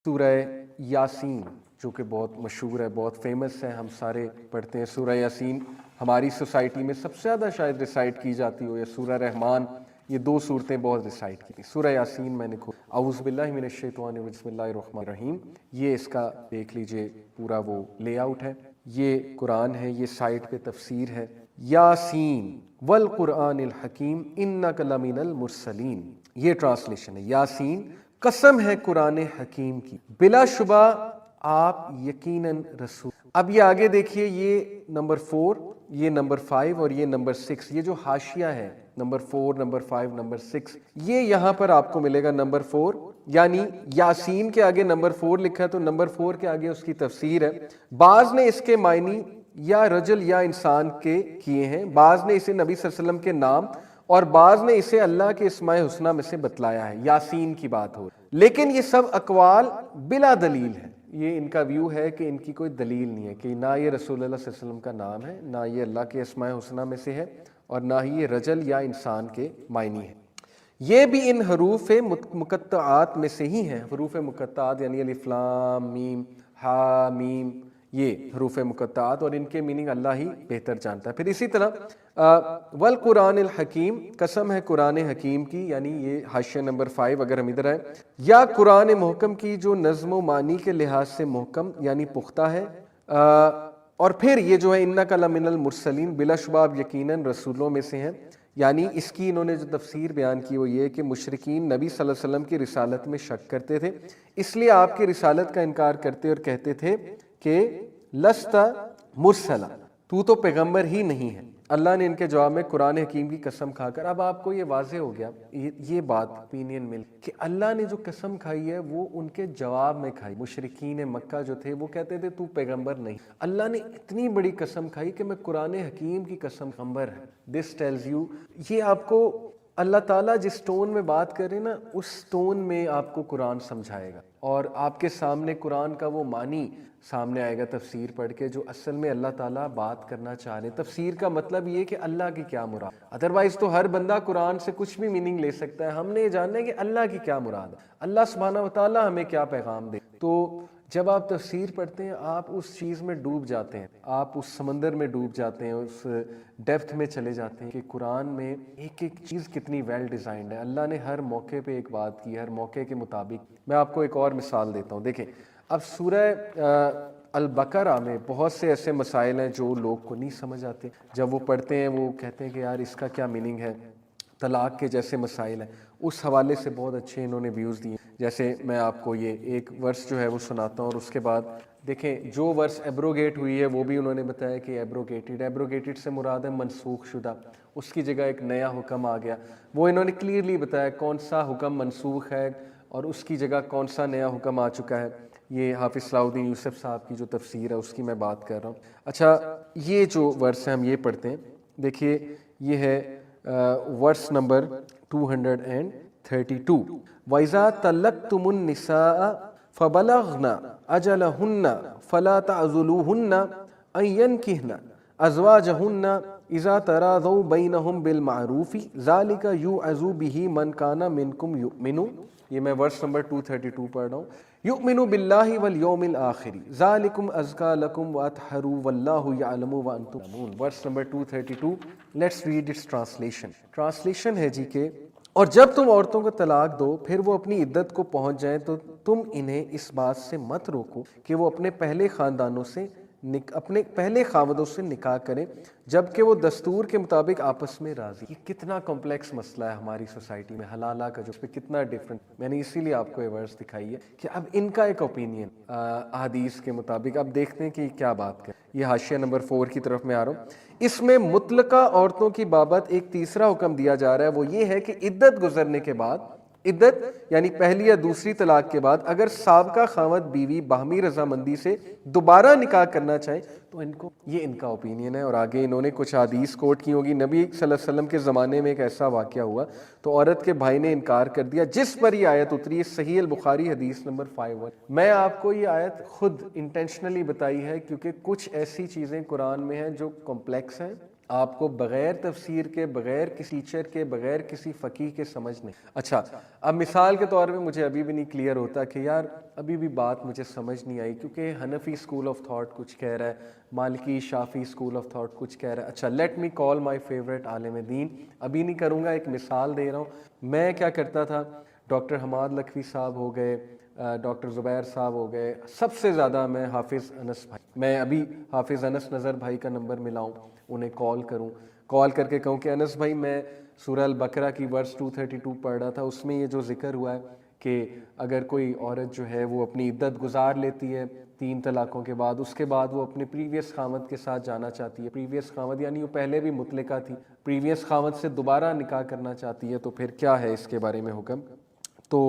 سورہ یاسین جو کہ بہت مشہور ہے، بہت فیمس ہے، ہم سارے پڑھتے ہیں سورہ یاسین. ہماری سوسائٹی میں سب سے زیادہ شاید ریسائٹ کی جاتی ہو، یا سورہ رحمان. یہ دو صورتیں بہت ریسائٹ کی تھی. سورہ یاسین میں نے اعوذ باللہ من الشیطان الرجیم بسم اللہ الرحمن الرحیم، یہ اس کا دیکھ لیجئے پورا وہ لے آؤٹ ہے. یہ قرآن ہے، یہ سائٹ پہ تفسیر ہے. یاسین والقرآن الحکیم انک لمن المرسلین، یہ ٹرانسلیشن ہے. یاسین قسم ہے قرآن حکیم کی، بلا شبہ آپ یقیناً رسول. اب یہ آگے دیکھیے، یہ نمبر 4، یہ نمبر 5 اور یہ نمبر 6. یہ جو حاشیہ ہے نمبر 4، نمبر 5، نمبر 6، یہ یہاں پر آپ کو ملے گا نمبر 4. یعنی یاسین کے آگے نمبر 4 لکھا ہے تو نمبر 4 کے آگے اس کی تفسیر ہے. بعض نے اس کے معنی یا رجل یا انسان کے کیے ہیں، بعض نے اسے نبی صلی اللہ علیہ وسلم کے نام، اور بعض نے اسے اللہ کے اسماء حسنہ میں سے بتلایا ہے. یاسین کی بات ہو، لیکن یہ سب اقوال بلا دلیل ہے. یہ ان کا ویو ہے کہ ان کی کوئی دلیل نہیں ہے، کہ نہ یہ رسول اللہ صلی اللہ علیہ وسلم کا نام ہے، نہ یہ اللہ کے اسماء حسنہ میں سے ہے، اور نہ ہی یہ رجل یا انسان کے معنی ہے. یہ بھی ان حروف مقطعات میں سے ہی ہیں. حروف مقطعات یعنی الف لام میم ہا میم، یہ حروف مقطعات، اور ان کے میننگ اللہ ہی بہتر جانتا ہے. پھر اسی طرح والقرآن الحکیم، قسم ہے قرآن حکیم کی، یعنی یہ حاشیہ نمبر 5 اگر ہم ادھر آئے، یا قرآن محکم کی جو نظم و معنی کے لحاظ سے محکم یعنی پختہ ہے. اور پھر یہ جو ہے انک لمن المرسلین، بلا شبہ آپ یقیناً رسولوں میں سے ہیں. یعنی اس کی انہوں نے جو تفسیر بیان کی وہ یہ کہ مشرکین نبی صلی اللہ علیہ وسلم کی رسالت میں شک کرتے تھے، اس لیے آپ کی رسالت کا انکار کرتے اور کہتے تھے کہ لست مرسلا، تو پیغمبر ہی نہیں ہے. اللہ نے ان کے جواب میں قرآن حکیم کی قسم کھا کر، اب آپ کو یہ واضح ہو گیا یہ بات اوپینین مل کہ اللہ نے جو قسم کھائی ہے وہ ان کے جواب میں کھائی. مشرکین مکہ جو تھے وہ کہتے تھے تو پیغمبر نہیں، اللہ نے اتنی بڑی قسم کھائی کہ میں قرآن حکیم کی قسم پیغمبر ہے. دس ٹیلز یو، یہ آپ کو اللہ تعالیٰ جس ٹون میں بات کر رہے ہیں نا، اس ٹون میں آپ کو قرآن سمجھائے گا، اور آپ کے سامنے قرآن کا وہ معنی سامنے آئے گا تفسیر پڑھ کے جو اصل میں اللہ تعالیٰ بات کرنا چاہ رہے ہیں. تفسیر کا مطلب یہ کہ اللہ کی کیا مراد، ادروائز تو ہر بندہ قرآن سے کچھ بھی میننگ لے سکتا ہے. ہم نے یہ جاننا ہے کہ اللہ کی کیا مراد ہے، اللہ سبحانہ وتعالیٰ ہمیں کیا پیغام دے. تو جب آپ تفسیر پڑھتے ہیں آپ اس چیز میں ڈوب جاتے ہیں، آپ اس سمندر میں ڈوب جاتے ہیں، اس ڈیپتھ میں چلے جاتے ہیں کہ قرآن میں ایک ایک چیز کتنی ویل ڈیزائنڈ ہے. اللہ نے ہر موقع پہ ایک بات کی، ہر موقع کے مطابق. میں آپ کو ایک اور مثال دیتا ہوں. دیکھیں، اب سورہ البقرہ میں بہت سے ایسے مسائل ہیں جو لوگ کو نہیں سمجھ آتے. جب وہ پڑھتے ہیں وہ کہتے ہیں کہ یار اس کا کیا میننگ ہے. طلاق کے جیسے مسائل ہیں، اس حوالے سے بہت اچھے انہوں نے ویوز دیے. جیسے میں آپ کو یہ ایک ورس جو ہے وہ سناتا ہوں، اور اس کے بعد دیکھیں جو ورس ایبروگیٹ ہوئی ہے وہ بھی انہوں نے بتایا کہ ایبروگیٹڈ سے مراد ہے منسوخ شدہ، اس کی جگہ ایک نیا حکم آ گیا. وہ انہوں نے کلیئرلی بتایا کون سا حکم منسوخ ہے اور اس کی جگہ کون سا نیا حکم آ چکا ہے. یہ حافظ صلاح الدین یوسف صاحب کی جو تفسیر ہے اس کی میں بات کر رہا ہوں. اچھا، یہ جو ورس ہے ہم یہ پڑھتے ہیں. دیکھیے یہ ہے ورس نمبر 232. وَإِذَا طَلَّقْتُمُ النِّسَاءَ فَبَلَغْنَ أَجَلَهُنَّ فَلَا تَعْضُلُوهُنَّ أَن يَنكِحْنَ أَزْوَاجَهُنَّ إِذَا تَرَاضَوْا بَيْنَهُم بِالْمَعْرُوفِ ذَلِكَ يُوعَظُ بِهِ مَن كَانَ مِنكُمْ يُؤْمِنُ. یہ میں ورس نمبر 232 پڑھ رہا ہوں. یؤمن باللہ والیوم الآخر ذالکم ازکا لکم واطہر واللہ یعلم وانتم تعلمون. Verse number 232. Let's read its translation. Translation ہے جی کہ اور جب تم عورتوں کو طلاق دو پھر وہ اپنی عدت کو پہنچ جائیں تو تم انہیں اس بات سے مت روکو کہ وہ اپنے پہلے خاندانوں سے اپنے پہلے خاوندوں سے نکاح کریں جبکہ وہ دستور کے مطابق آپس میں راضی. یہ کتنا کمپلیکس مسئلہ ہے ہماری سوسائٹی میں، حلالہ کا جو اس پہ کتنا ڈیفرنٹ. میں نے اسی لیے آپ کو یہ ورس دکھائی ہے کہ اب ان کا ایک اوپینین احادیث کے مطابق. اب دیکھتے ہیں کہ کیا بات کریں. یہ حاشیہ نمبر 4 کی طرف میں آ رہا ہوں. اس میں مطلقہ عورتوں کی بابت ایک تیسرا حکم دیا جا رہا ہے، وہ یہ ہے کہ عدت گزرنے کے بعد، عدت یعنی پہلی یا دوسری طلاق کے بعد اگر سابقہ خاوند بیوی باہمی رضامندی سے دوبارہ نکاح کرنا چاہیں تو یہ ان کا اوپینین ہے. اور آگے انہوں نے کچھ حدیث کوٹ کی ہوگی. نبی صلی اللہ علیہ وسلم کے زمانے میں ایک ایسا واقعہ ہوا تو عورت کے بھائی نے انکار کر دیا، جس پر یہ آیت اتری. صحیح البخاری حدیث نمبر 51. میں آپ کو یہ آیت خود انٹینشنلی بتائی ہے کیونکہ کچھ ایسی چیزیں قرآن میں ہیں جو کمپلیکس ہیں. آپ کو بغیر تفسیر کے، بغیر کسی ٹیچر کے، بغیر کسی فقیہ کے سمجھ نہیں. اچھا اب مثال کے طور پہ مجھے ابھی بھی نہیں کلیئر ہوتا کہ یار ابھی بھی بات مجھے سمجھ نہیں آئی، کیونکہ حنفی اسکول آف تھاٹ کچھ کہہ رہا ہے، مالکی شافی اسکول آف تھاٹ کچھ کہہ رہا ہے. اچھا let me call my favourite عالم دین، ابھی نہیں کروں گا، ایک مثال دے رہا ہوں. میں کیا کرتا تھا، ڈاکٹر حماد لکھوی صاحب ہو گئے، ڈاکٹر زبیر صاحب ہو گئے، سب سے زیادہ میں حافظ انس بھائی، میں ابھی حافظ انس نظر بھائی کا نمبر ملاؤں، انہیں کال کروں، کال کر کے کہوں کہ انس بھائی میں سورہ البقرہ کی ورس 232 پڑھ رہا تھا، اس میں یہ جو ذکر ہوا ہے کہ اگر کوئی عورت جو ہے وہ اپنی عدت گزار لیتی ہے 3 طلاقوں کے بعد، اس کے بعد وہ اپنے پریویس خاوند کے ساتھ جانا چاہتی ہے، پریویس خاوند یعنی وہ پہلے بھی مطلقہ تھی، پریویس خاوند سے دوبارہ نکاح کرنا چاہتی ہے، تو پھر کیا ہے اس کے بارے میں حکم. تو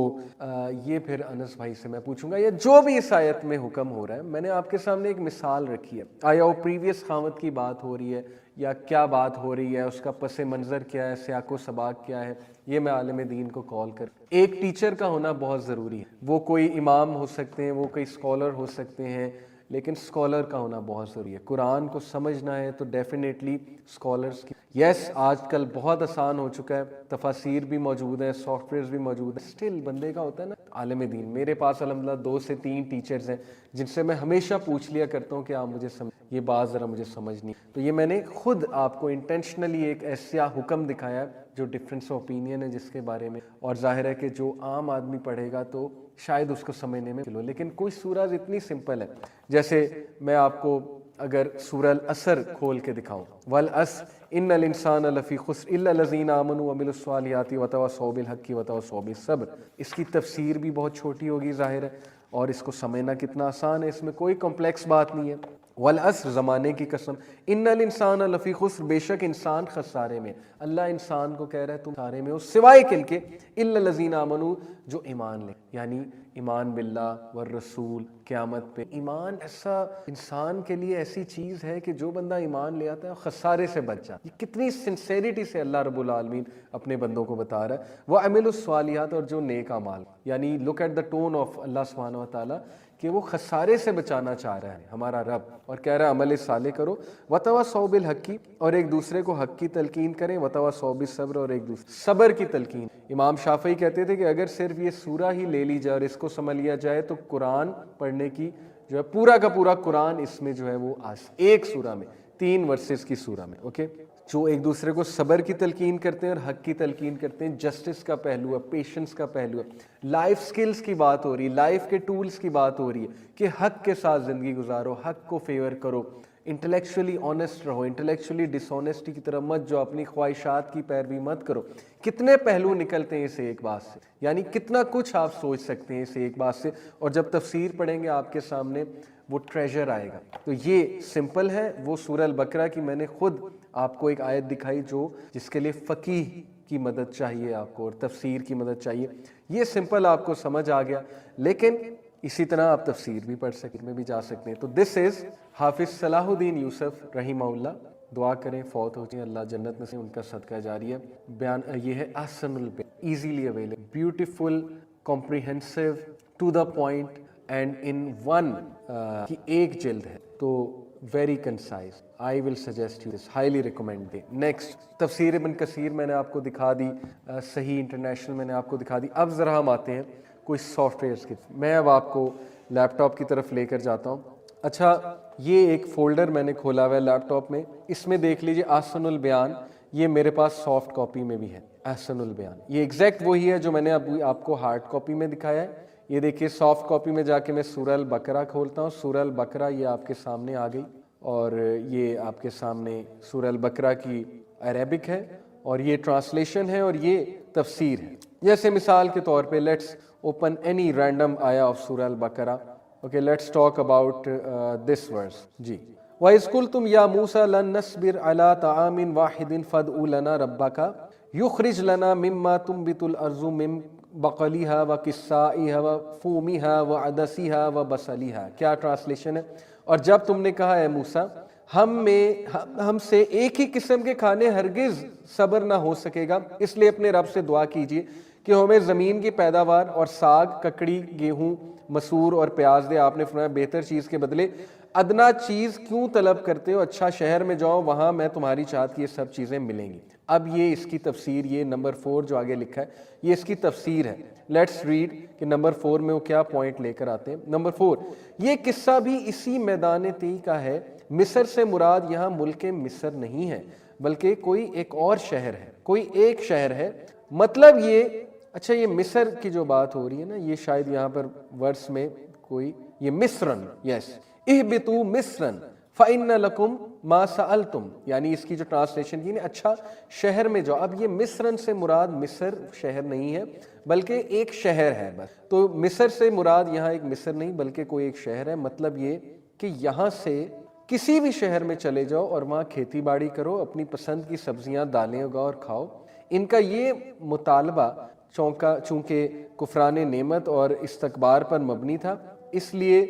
یہ پھر انس بھائی سے میں پوچھوں گا یہ جو بھی اس آیت میں حکم ہو رہا ہے، میں نے آپ کے سامنے ایک مثال رکھی ہے، آیا وہ پریویس خاوند کی بات ہو رہی ہے یا کیا بات ہو رہی ہے، اس کا پس منظر کیا ہے، سیاق و سباق کیا ہے، یہ میں عالم دین کو کال کر. ایک ٹیچر کا ہونا بہت ضروری ہے، وہ کوئی امام ہو سکتے ہیں، وہ کوئی اسکالر ہو سکتے ہیں، لیکن اسکالر کا ہونا بہت ضروری ہے. قرآن کو سمجھنا ہے تو ڈیفینیٹلی اسکالرس کی. یس آج کل بہت آسان ہو چکا ہے، تفاسیر بھی موجود ہیں، سافٹ ویئرز بھی موجود ہیں، اسٹل بندے کا ہوتا ہے نا عالم دین. میرے پاس الحمدللہ 2 سے 3 ٹیچرز ہیں جن سے میں ہمیشہ پوچھ لیا کرتا ہوں کہ آپ مجھے یہ بات ذرا مجھے سمجھ نہیں. تو یہ میں نے خود آپ کو انٹینشنلی ایک ایسا حکم دکھایا جو ڈفرینس آف اوپینین ہے جس کے بارے میں، اور ظاہر ہے کہ جو عام آدمی پڑھے گا تو شاید اس کو سمجھنے میں چلو، لیکن کوئی سورہ اتنی سمپل ہے. جیسے میں آپ کو اگر سورہ العصر کھول کے دکھاؤں، والعصر ان الانسان لفی خسر الا الذین آمنوا وعملوا الصالحات وتواصوا بالحق وتواصوا بالصبر، اس کی تفسیر بھی بہت چھوٹی ہوگی ظاہر ہے، اور اس کو سمجھنا کتنا آسان ہے، اس میں کوئی کمپلیکس بات نہیں ہے. والعصر زمانے کی قسم، ان الانسان لفی خسر، بے شک انسان خسارے میں. اللہ انسان کو کہہ رہا ہے تم خسارے میں ہو سوائے کن کے، الا الذین آمنوا، جو ایمان لے، یعنی ایمان باللہ والرسول، قیامت پہ. ایمان ایسا انسان کے لیے ایسی چیز ہے کہ جو بندہ ایمان لے آتا ہے خسارے سے بچ جاتا ہے. یہ کتنی سنسیریٹی سے اللہ رب العالمین اپنے بندوں کو بتا رہا ہے. وَعَمِلُوا الصَّالِحَاتِ، اور جو نیک اعمال، یعنی look at the tone of اللہ سبحانہ و تعالیٰ کہ وہ خسارے سے بچانا چاہ رہا ہے ہمارا رب، اور کہہ رہا ہے عمل صالح کرو. وَتَوَاصَوْا بِالْحَقِّ، اور ایک دوسرے کو حق کی تلقین کریں. وَتَوَاصَوْا بِالصَّبْرِ، اور ایک دوسرے صبر کی تلقین. امام شافعی کہتے تھے کہ اگر صرف یہ سورہ ہی لے لی جائے اور اس کو سمجھ لیا جائے تو قرآن پڑھنے کی جو ہے پورا کا پورا قرآن اس میں جو ہے وہ ایک سورہ میں 3 ورسز کی سورہ میں، اوکے، جو ایک دوسرے کو صبر کی تلقین کرتے ہیں اور حق کی تلقین کرتے ہیں. جسٹس کا پہلو ہے، پیشنس کا پہلو ہے، لائف سکلز کی بات ہو رہی ہے، لائف کے ٹولز کی بات ہو رہی ہے کہ حق کے ساتھ زندگی گزارو، حق کو فیور کرو، انٹلیکچولی آنیسٹ رہو، انٹلیکچولی ڈس آنیسٹی کی طرف مت جو اپنی خواہشات کی پیروی مت کرو. کتنے پہلو نکلتے ہیں اس ایک بات سے، یعنی کتنا کچھ آپ سوچ سکتے ہیں اس ایک بات سے، اور جب تفسیر پڑھیں گے آپ کے سامنے وہ ٹریجر آئے گا. تو یہ سمپل ہے. وہ سورہ البقرہ کی میں نے خود آپ کو ایک آیت دکھائی جو جس کے لیے فقیہ کی مدد چاہیے آپ کو اور تفسیر کی مدد چاہیے. یہ سمپل آپ کو سمجھ آ گیا، لیکن اسی طرح آپ تفسیر بھی پڑھ سکتے میں بھی جا سکتے ہیں. تو دس از حافظ صلاح الدین یوسف رحمہ اللہ. دعا کریں فوت ہو جائیں، اللہ جنت میں سے ان کا صدقہ جاری ہے. بیان یہ ہے احسن البیان، easily available, beautiful, comprehensive, to the point, and in one کی ایک جلد ہے، تو very concise. I will suggest you this, highly recommend. Next تفسیر ابن کثیر میں نے آپ کو دکھا دی، صحیح انٹرنیشنل میں نے آپ کو دکھا دی. اب ذرا ہم آتے ہیں کوئی سافٹ ویئرس کی. میں اب آپ کو لیپ ٹاپ کی طرف لے کر جاتا ہوں. اچھا یہ ایک فولڈر میں نے کھولا ہوا ہے لیپ ٹاپ میں، اس میں دیکھ لیجئے احسن البیان. یہ میرے پاس سافٹ کاپی میں بھی ہے احسن البیان. یہ ایگزیکٹ وہی ہے جو میں نے ابھی آپ کو ہارڈ کاپی میں دکھایا ہے. یہ دیکھیے سافٹ کاپی میں جا کے میں سورہ البقرہ کھولتا ہوں. سورہ البقرہ یہ آپ کے سامنے آ گئی، اور یہ آپ کے سامنے سورہ البقرہ کی عربک ہے، اور یہ ٹرانسلیشن ہے، اور یہ تفسیر ہے. جیسے مثال کے طور پہ لیٹس اوپن اینی رینڈم آیا آف سورہ البقرہ. Okay let's talk about this verse. جی وَإِذْ قُلْتُمْ يَا مُوسَىٰ لَن نَّصْبِرَ عَلَىٰ طَعَامٍ وَاحِدٍ فَادْعُ لَنَا رَبَّكَ يُخْرِجْ لَنَا مِمَّا تُنبِتُ الْأَرْضُ مِن بَقَلِهَا وَقِثَّائِهَا وَفُومِهَا وَعَدَسِهَا وَبَصَلِهَا. کیا ٹرانسلیشن ہے؟ اور جب تم نے کہا اے موسیٰ ہم سے ایک ہی قسم کے کھانے ہرگز صبر نہ ہو سکے گا، اس لیے اپنے رب سے دعا کیجیے کہ ہمیں زمین کی پیداوار اور ساگ، ککڑی، گیہوں، مسور اور پیاز دے. آپ نے فرمایا بہتر چیز کے بدلے ادنا چیز کیوں طلب کرتے ہو، اچھا شہر میں جاؤ، وہاں میں تمہاری چاہت کی یہ سب چیزیں ملیں گی۔ اب یہ اس کی تفسیر، یہ نمبر 4 جو آگے لکھا ہے یہ اس کی تفسیر ہے۔ لیٹس ریڈ کہ نمبر 4 میں وہ کیا پوائنٹ لے کر آتے ہیں۔ نمبر 4، یہ قصہ بھی اسی میدان طی کا ہے، مصر سے مراد یہاں ملک مصر نہیں ہے بلکہ کوئی ایک اور شہر ہے، کوئی ایک شہر ہے۔ مطلب یہ، اچھا یہ مصر کی جو بات ہو رہی ہے نا، یہ شاید یہاں پر ورس میں کوئی یہ مصرن، یس، اہبطوا مصرن فإن لکم ما سألتم، یعنی اس کی جو ٹرانسلیشن کی نا، اچھا شہر میں جاؤ۔ اب یہ مصرن سے مراد مصر شہر نہیں ہے بلکہ ایک شہر ہے بس، تو مصر سے مراد یہاں ایک مصر نہیں بلکہ کوئی ایک شہر ہے۔ مطلب یہ کہ یہاں سے کسی بھی شہر میں چلے جاؤ اور وہاں کھیتی باڑی کرو، اپنی پسند کی سبزیاں دالیں اگاؤ اور کھاؤ۔ ان کا یہ مطالبہ چونکہ کفران نعمت اور استکبار پر مبنی تھا، اس لیے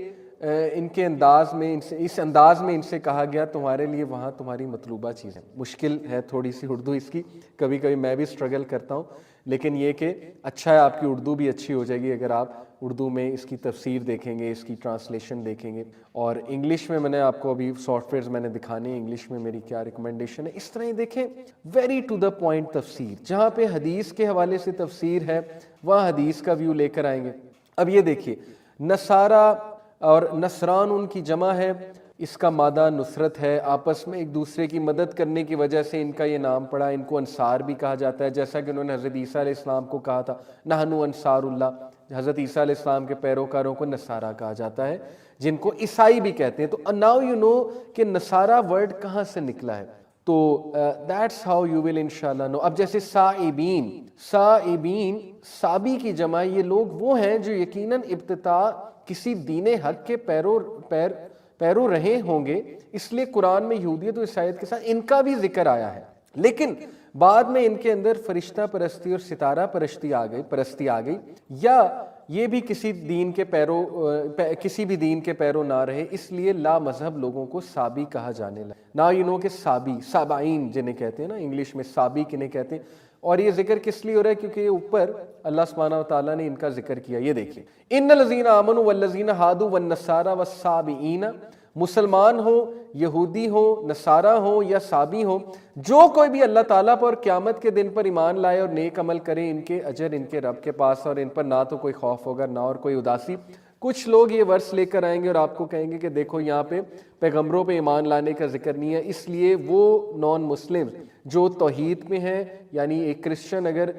ان کے انداز میں اس انداز میں ان سے کہا گیا تمہارے لیے وہاں تمہاری مطلوبہ چیزیں۔ مشکل ہے تھوڑی سی اردو اس کی، کبھی کبھی میں بھی سٹرگل کرتا ہوں، لیکن یہ کہ اچھا ہے آپ کی اردو بھی اچھی ہو جائے گی اگر آپ اردو میں اس کی تفسیر دیکھیں گے، اس کی ٹرانسلیشن دیکھیں گے۔ اور انگلش میں میں نے آپ کو ابھی سافٹ ویئرز میں نے دکھانے ہیں، انگلش میں میری کیا ریکمنڈیشن ہے۔ اس طرح ہی دیکھیں، ویری ٹو دا پوائنٹ تفسیر، جہاں پہ حدیث کے حوالے سے تفسیر ہے وہاں حدیث کا ویو لے کر آئیں گے۔ اب یہ دیکھیے، نصارہ اور نصران ان کی جمع ہے، اس کا مادہ نصرت ہے، آپس میں ایک دوسرے کی مدد کرنے کی وجہ سے ان کا یہ نام پڑا۔ ان کو انصار بھی کہا جاتا ہے، جیسا کہ انہوں نے حضرت عیسیٰ علیہ السلام کو کہا تھا نحنو انصار اللہ۔ حضرت عیسیٰ علیہ السلام کے پیروکاروں کو نصارہ کہا جاتا ہے، جن کو عیسائی بھی کہتے ہیں۔ تو ناؤ یو نو کہ نصارہ ورڈ کہاں سے نکلا ہے، تو دیٹس ہاؤ یو ول انشاءاللہ نو۔ اب جیسے سائبین، سائبین سابی کی جمع، یہ لوگ وہ ہیں جو یقیناً ابتداء کسی دین حق کے پیرو رہے ہوں گے، اس لیے قرآن میں یہودیت و عیسائیت کے ساتھ ان کا بھی ذکر آیا ہے۔ لیکن بعد میں ان کے اندر فرشتہ پرستی اور ستارہ پرستی آ گئی، یا یہ بھی کسی بھی دین کے پیرو نہ رہے، اس لیے لا مذہب لوگوں کو سابی کہا جانے لگا۔ نا یو نو کہ سابی، سابعین جنہیں کہتے ہیں نا انگلش میں، سابی کنہیں کہتے ہیں۔ اور یہ ذکر کس لیے ہو رہا ہے؟ کیونکہ یہ اوپر اللہ سبحانہ و تعالیٰ نے ان کا ذکر کیا۔ یہ دیکھیں، ان الذین آمنوا والذین ہادوا والنصارى والصابئین، مسلمان ہوں، یہودی ہوں، نصارہ ہوں یا صابی ہوں، جو کوئی بھی اللہ تعالیٰ پر قیامت کے دن پر ایمان لائے اور نیک عمل کرے، ان کے اجر ان کے رب کے پاس، اور ان پر نہ تو کوئی خوف ہوگا نہ اور کوئی اداسی۔ کچھ لوگ یہ ورس لے کر آئیں گے اور آپ کو کہیں گے کہ دیکھو یہاں پہ پیغمبروں پہ ایمان لانے کا ذکر نہیں ہے، اس لیے وہ نان مسلم جو توحید میں ہیں، یعنی ایک کرسچن اگر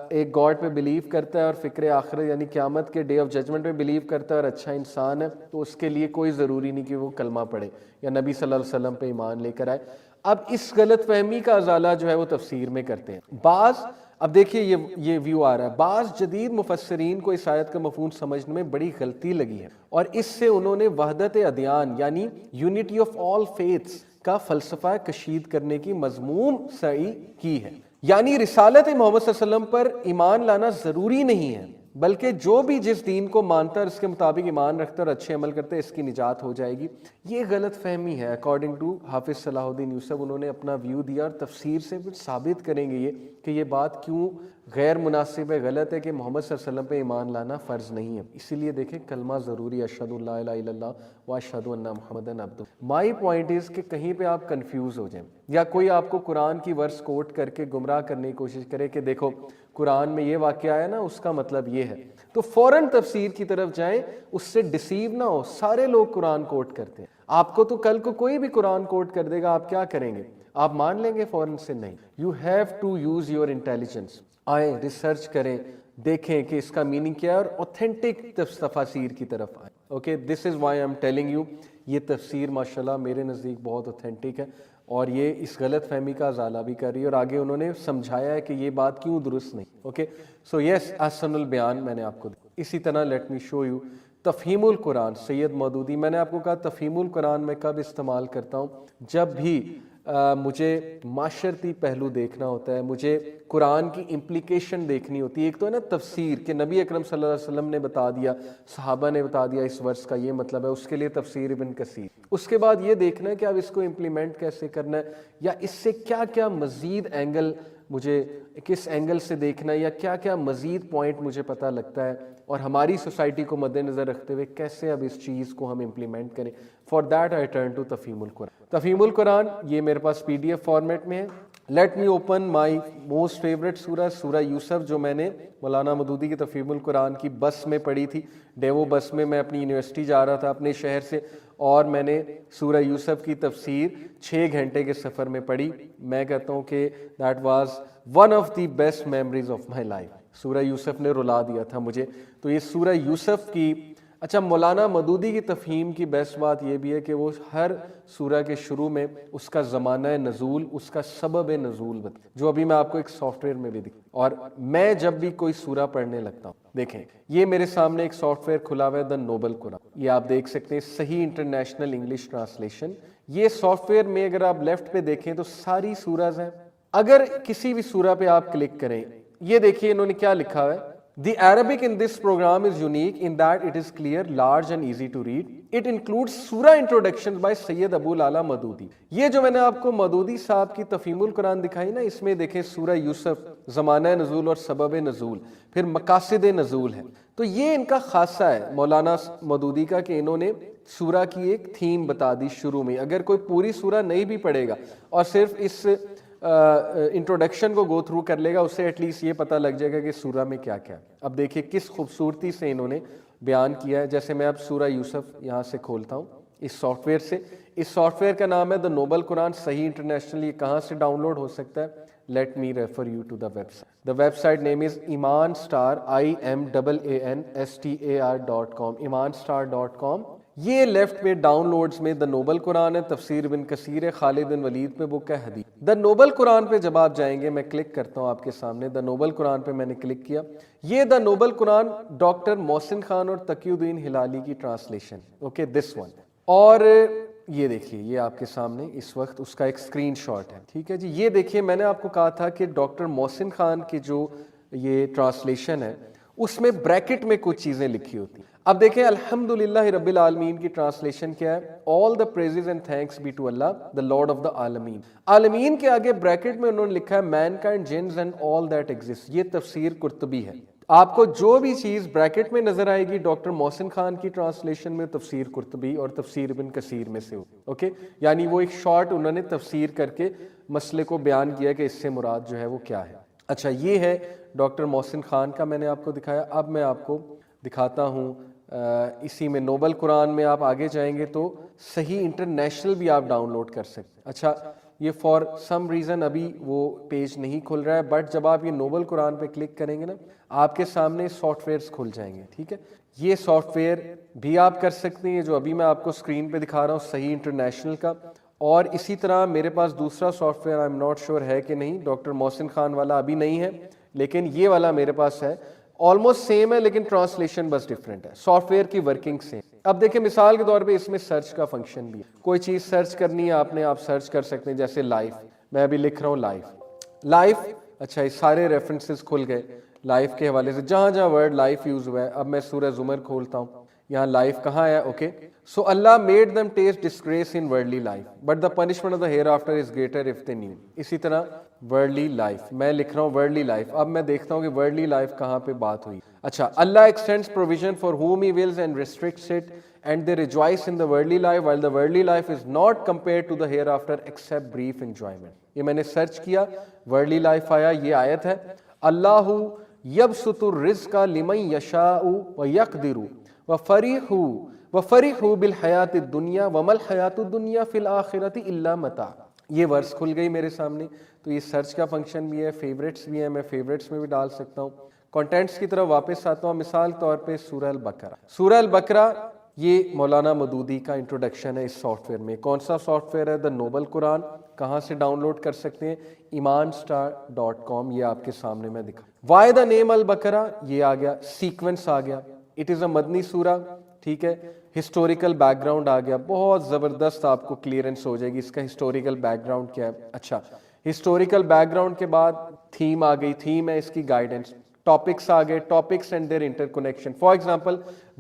ایک گاڈ پہ بلیو کرتا ہے اور فکر آخرت یعنی قیامت کے ڈے آف ججمنٹ پہ بلیو کرتا ہے اور اچھا انسان ہے، تو اس کے لیے کوئی ضروری نہیں کہ وہ کلمہ پڑھے یا نبی صلی اللہ علیہ وسلم پہ ایمان لے کر آئے۔ اب اس غلط فہمی کا ازالہ جو ہے وہ تفسیر میں کرتے ہیں بعض۔ اب دیکھیے یہ ویو آ رہا ہے، بعض جدید مفسرین کو اس آیت کا مفہوم سمجھنے میں بڑی غلطی لگی ہے، اور اس سے انہوں نے وحدت ادیان یعنی یونٹی آف آل فیتھس کا فلسفہ کشید کرنے کی مذموم سعی کی ہے۔ یعنی رسالت محمد صلی اللہ علیہ وسلم پر ایمان لانا ضروری نہیں ہے، بلکہ جو بھی جس دین کو مانتا ہے اس کے مطابق ایمان رکھتا ہے اور اچھے عمل کرتا ہے، اس کی نجات ہو جائے گی۔ یہ غلط فہمی ہے اکارڈنگ ٹو حافظ صلاح الدین یوسف۔ انہوں نے اپنا ویو دیا اور تفسیر سے پھر ثابت کریں گے یہ کہ یہ بات کیوں غیر مناسب ہے، غلط ہے کہ محمد صلی اللہ علیہ وسلم پہ ایمان لانا فرض نہیں ہے۔ اسی لیے دیکھیں کلمہ ضروری ہے، اشہد ان لا الہ الا اللہ و اشہد ان محمدًا عبدہ۔ مائی پوائنٹ از کہ کہیں پہ آپ کنفیوز ہو جائیں یا کوئی آپ کو قرآن کی ورس کوٹ کر کے گمراہ کرنے کی کوشش کرے کہ دیکھو قرآن میں یہ واقعہ آیا نا، اس کا مطلب یہ ہے، تو فوراً تفسیر کی طرف جائیں، اس سے ڈسیو نہ ہو۔ سارے لوگ قرآن کوٹ کرتے ہیں، آپ کو تو کل کو کوئی بھی قرآن کوٹ کر دے گا، آپ کیا کریں گے؟ آپ مان لیں گے فوراً سے؟ نہیں، you have to use your intelligence. آئیں ریسرچ کریں، دیکھیں کہ اس کا میننگ کیا ہے اور اوتھینٹک تفاسیر کی طرف آئیں۔ Okay, this is why I am telling you, یہ تفسیر ماشاءاللہ میرے نزدیک بہت اوتھینٹک ہے، اور یہ اس غلط فہمی کا ازالہ بھی کر رہی ہے، اور آگے انہوں نے سمجھایا ہے کہ یہ بات کیوں درست نہیں۔ اوکے، سو یس، احسن البیان میں نے آپ کو دیا۔ اسی طرح لیٹ می شو یو تفہیم القرآن، سید مودودی۔ میں نے آپ کو کہا تفہیم القرآن میں کب استعمال کرتا ہوں؟ جب بھی مجھے معاشرتی پہلو دیکھنا ہوتا ہے، مجھے قرآن کی امپلیکیشن دیکھنی ہوتی ہے۔ ایک تو ہے نا تفسیر کہ نبی اکرم صلی اللہ علیہ وسلم نے بتا دیا، صحابہ نے بتا دیا اس ورس کا یہ مطلب ہے، اس کے لیے تفسیر ابن کثیر۔ اس کے بعد یہ دیکھنا ہے کہ اب اس کو امپلیمنٹ کیسے کرنا ہے، یا اس سے کیا کیا مزید اینگل مجھے کس اینگل سے دیکھنا ہے یا کیا کیا مزید پوائنٹ مجھے پتہ لگتا ہے اور ہماری سوسائٹی کو مد نظر رکھتے ہوئے کیسے اب اس چیز کو ہم امپلیمنٹ کریں. For that I turn to Tafheem ul-Quran. تفہیم القرآن یہ میرے پاس PDF فارمیٹ میں ہے. Let me open my most favourite سورہ, سورہ یوسف, جو میں نے مولانا مودودی کی تفہیم القرآن کی بس میں پڑھی تھی. ڈیوو بس میں میں اپنی یونیورسٹی جا رہا تھا اپنے شہر سے, اور میں نے سورہ یوسف کی تفسیر 6 گھنٹے کے سفر میں پڑھی. میں کہتا ہوں کہ that was one of the best memories of my life. سورہ یوسف نے رلا دیا تھا مجھے. تو یہ سورہ یوسف کی, اچھا مولانا مودودی کی تفہیم کی بیسٹ بات یہ بھی ہے کہ وہ ہر سورہ کے شروع میں اس کا زمانہ نزول, اس کا سبب نزول بتا, جو ابھی میں آپ کو ایک سافٹ ویئر میں بھی دکھا. اور میں جب بھی کوئی سورہ پڑھنے لگتا ہوں, دیکھیں یہ میرے سامنے ایک سافٹ ویئر کھلا ہوا ہے, دا نوبل قرآن. یہ آپ دیکھ سکتے ہیں, صحیح انٹرنیشنل انگلش ٹرانسلیشن. یہ سافٹ ویئر میں اگر آپ لیفٹ پہ دیکھیں تو ساری سورہز ہیں. اگر کسی بھی سورہ پہ آپ کلک کریں, یہ دیکھیے انہوں نے کیا لکھا ہوا ہے. The Arabic in this program is unique in that it is clear, large and easy to read. It includes surah introductions by Sayyid Abul Ala Maududi. یہ جو میں نے آپ کو مودودی صاحب کی تفہیم القرآن دکھائی نا, اس میں دیکھیں سورہ یوسف, زمانہ نزول اور سبب نزول, پھر مقاصد نزول ہے. تو یہ ان کا خاصہ ہے مولانا مودودی کا کہ انہوں نے سورہ کی ایک تھیم بتا دی شروع میں. اگر کوئی پوری سورہ نہیں بھی پڑھے گا اور صرف اس انٹروڈکشن کو گو تھرو کر لے گا, اس سے ایٹ لیسٹ یہ پتہ لگ جائے گا کہ سورہ میں کیا کیا. اب دیکھیے کس خوبصورتی سے انہوں نے بیان کیا ہے. جیسے میں اب سورہ یوسف یہاں سے کھولتا ہوں اس سافٹ ویئر سے. اس سافٹ ویئر کا نام ہے دا نوبل قرآن, صحیح انٹرنیشنل. یہ کہاں سے ڈاؤن لوڈ ہو سکتا ہے؟ Let me refer you to the website. The website name is imanstar.com, imanstar.com. یہ لیفٹ پہ ڈاؤن لوڈز میں دا نوبل قرآن ہے, تفسیر ابن کثیر ہے, خالد بن ولید پہ بک ہے, حدیث. دا نوبل قرآن پہ جب آپ جائیں گے, میں کلک کرتا ہوں آپ کے سامنے, دا نوبل قرآن پہ میں نے کلک کیا. یہ دا نوبل قرآن ڈاکٹر محسن خان اور تقی الدین ہلالی کی ٹرانسلیشن, اوکے دس ون. اور یہ دیکھیے یہ آپ کے سامنے اس وقت اس کا ایک اسکرین شاٹ ہے, ٹھیک ہے جی. یہ دیکھیے میں نے آپ کو کہا تھا کہ ڈاکٹر محسن خان کی جو یہ ٹرانسلیشن ہے اس میں بریکٹ میں کچھ چیزیں لکھی ہوتی ہیں. اب دیکھیں الحمدللہ رب العالمین کی ٹرانسلیشن کیا ہے؟ all the praises and thanks be to Allah, the Lord of the عالمین. عالمین کے آگے بریکٹ میں انہوں نے لکھا ہے mankind, jinns and all that exists. یہ تفسیر قرطبی ہے. آپ کو جو بھی چیز بریکٹ میں نظر آئے گی ڈاکٹر محسن خان کی ٹرانسلیشن میں, تفسیر قرطبی اور تفسیر ابن کثیر میں سے ہو, اوکے. یعنی وہ ایک شارٹ انہوں نے تفسیر کر کے مسئلے کو بیان کیا کہ اس سے مراد جو ہے وہ کیا ہے. اچھا یہ ہے ڈاکٹر محسن خان کا, میں نے آپ کو دکھایا. اب میں آپ کو دکھاتا ہوں اسی میں نوبل قرآن میں آپ آگے جائیں گے تو صحیح انٹرنیشنل بھی آپ ڈاؤن لوڈ کر سکتے. اچھا یہ فار سم ریزن ابھی وہ پیج نہیں کھل رہا ہے, بٹ جب آپ یہ نوبل قرآن پہ کلک کریں گے نا, آپ کے سامنے سافٹ ویئرس کھل جائیں گے, ٹھیک ہے. یہ سافٹ ویئر بھی آپ کر سکتے ہیں جو ابھی میں آپ کو اسکرین پہ دکھا رہا ہوں, صحیح انٹرنیشنل کا. اور اسی طرح میرے پاس دوسرا soft where, I am not sure ہے کہ نہیں, ڈاکٹر محسن خان والا ابھی نہیں ہے, لیکن یہ والا میرے پاس ہے. آلموسٹ سیم ہے لیکن ٹرانسلیشن بس ڈفرینٹ ہے, سافٹ ویئر کی ورکنگ سیم. اب دیکھیں مثال کے طور پہ اس میں سرچ کا فنکشن بھی ہے. کوئی چیز سرچ کرنی ہے آپ نے, آپ سرچ کر سکتے ہیں. جیسے لائف, میں ابھی لکھ رہا ہوں لائف. اچھا یہ سارے ریفرنسز کھل گئے لائف کے حوالے سے, جہاں جہاں ورڈ لائف یوز ہوا ہے. اب میں سورہ زمر کھولتا ہوں, یہاں لائف کہاں ہے, okay. So Allah made them taste disgrace in worldly life, but the punishment of the hereafter is greater if they knew. اسی طرح worldly life, میں لکھ رہا ہوں worldly life. اب میں دیکھتا ہوں کہ worldly life کہاں پہ بات ہوئی. اچھا اللہ extends provision for whom he wills and restricts it, and they rejoice in the worldly life while the worldly life is not compared to the hereafter except brief enjoyment. یہ میں نے search کیا, worldly life آیا, یہ آیت ہے. اللہ یبسط الرزق لمن یشاء ویقدر وفرحوا بالحیات الدنیا وما الحیات الدنیا فی الآخرۃ الا متاع. یہ ورس کھل گئی میرے سامنے. تو یہ سرچ کا فنکشن بھی ہے, فیوریٹس بھی ہیں, میں فیوریٹس میں بھی ڈال سکتا ہوں. کانٹینٹس کی طرف واپس آتا ہوں. مثال طور پہ سورہ البقرہ. سورہ البقرہ یہ مولانا مودودی کا انٹروڈکشن ہے اس سافٹ ویئر میں. کون سا سافٹ ویئر ہے؟ دا نوبل قرآن. کہاں سے ڈاؤن لوڈ کر سکتے ہیں؟ imanstar.com. یہ آپ کے سامنے میں دکھا. وائی دا نیم البقرہ, یہ آ گیا, سیکوینس آ گیا. اٹ از اے مدنی سورہ, ٹھیک ہے. ہسٹوریکل بیک گراؤنڈ آ گیا, بہت زبردست آپ کو کلیئرنس ہو جائے گی اس کا ہسٹوریکل بیک گراؤنڈ کیا ہے. اچھا ہسٹوریکل بیک گراؤنڈ کے بعد تھیم آ گئی, تھیم ہے اس کی گائیڈنس. ٹاپکس آ گئے, topics and their interconnection. For example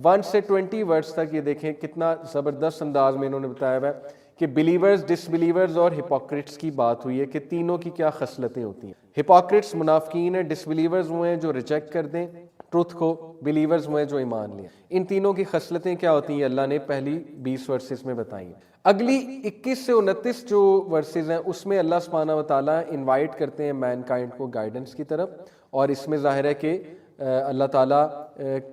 1 سے 20 ورڈز تک یہ دیکھیں کتنا زبردست انداز میں انہوں نے بتایا ہوا ہے کہ بلیورز ڈس بلیورز اور ہپوکریٹس کی بات ہوئی ہے کہ تینوں کی کیا خصلتیں ہوتی ہیں. ہپوکریٹس منافقین ہیں, ڈس بلیورز وہ ہیں جو ریجیکٹ کر دیں ٹروتھ کو, بلیورز وہ ہیں جو ایمان لیں. ان تینوں کی خصلتیں کیا ہوتی ہیں اللہ نے پہلی 20 ورسز میں بتائی ہیں. اگلی 21 سے 29 جو ورسز ہیں اس میں اللہ سبحانہ و تعالیٰ انوائٹ کرتے ہیں مین کائنڈ کو گائیڈنس کی طرف, اور اس میں ظاہر ہے کہ اللہ تعالیٰ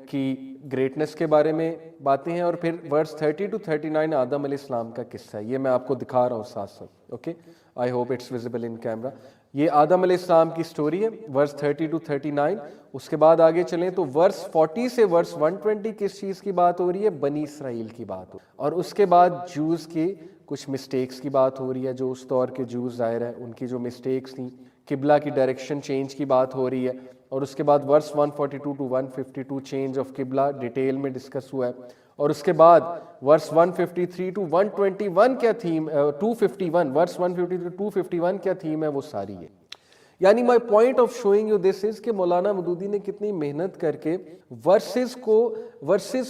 کی گریٹنس کے بارے میں باتیں ہیں. اور پھر ورس 30 to 39 آدم علیہ السلام کا قصہ ہے, یہ میں آپ کو دکھا رہا ہوں ساتھ ساتھ. Okay, I hope it's visible in camera. یہ آدم علیہ السلام کی سٹوری ہے, ورس 30 to 39. اس کے بعد آگے چلیں تو ورس 40 سے ورس 120 کس چیز کی بات ہو رہی ہے؟ بنی اسرائیل کی بات ہو, اور اس کے بعد جوز کی کچھ مسٹیکس کی بات ہو رہی ہے, جو اس دور کے جوز ظاہر ہے ان کی جو مسٹیکس تھیں, قبلہ کی ڈائریکشن چینج کی بات ہو رہی ہے. اور اس کے بعد ورس 142 to 152 چینج آف قبلہ ڈیٹیل میں ڈسکس ہوا ہے. اور اس کے بعد ورس 153 to 121 کیا تھیم, 251 ورس 150 to 251 کیا تھیم ہے وہ ساری ہے. یعنی my point of showing you this is کہ مولانا مودودی نے کتنی محنت کر کے ورسز